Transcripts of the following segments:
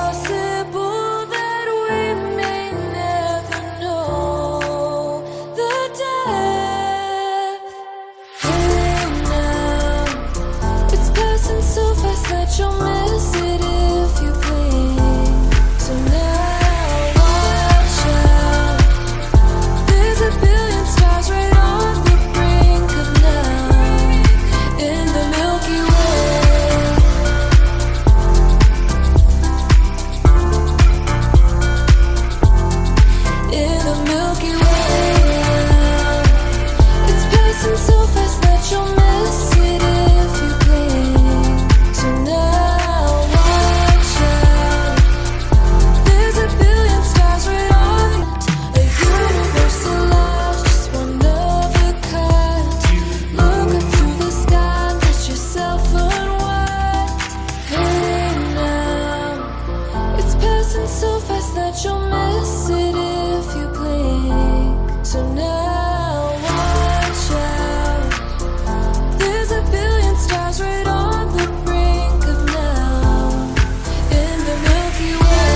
possible that we may never know the depth. Hey now, it's passing so fast that you'll miss it if you blink. So now watch out, there's a billion stars right on the brink of night in the Milky Way. In the Milky Way, it's passing so fast that you'll miss it if you blink. So now watch out, there's a billion stars right on a universal light, just one of a kind. Look up to the sky, let yourself unwind. Hey now, it's passing so fast that you'll miss it if you blink. So now watch out, there's a billion stars right on the brink of now in the Milky Way.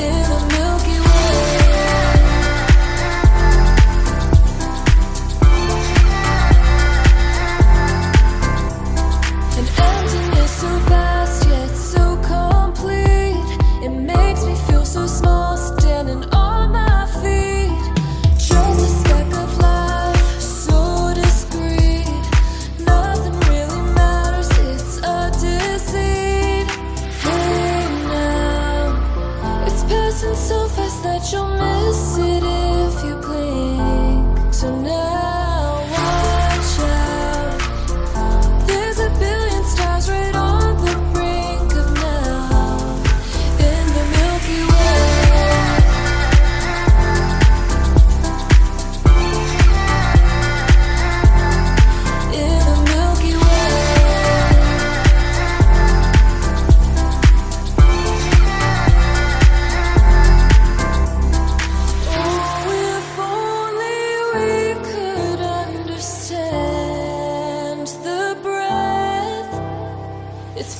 In the Milky Way. An emptiness so vast yet so complete. It makes me feel so small standing on my feet. Just a speck of life, so discreet. Nothing really matters, it's a deceit. Hey now, it's passing so fast that you'll miss it if you blink. So now watch out, there's a billion stars right on the brink of now in the Milky Way. In the Milky Way. Oh, if only we could understand the breath. It's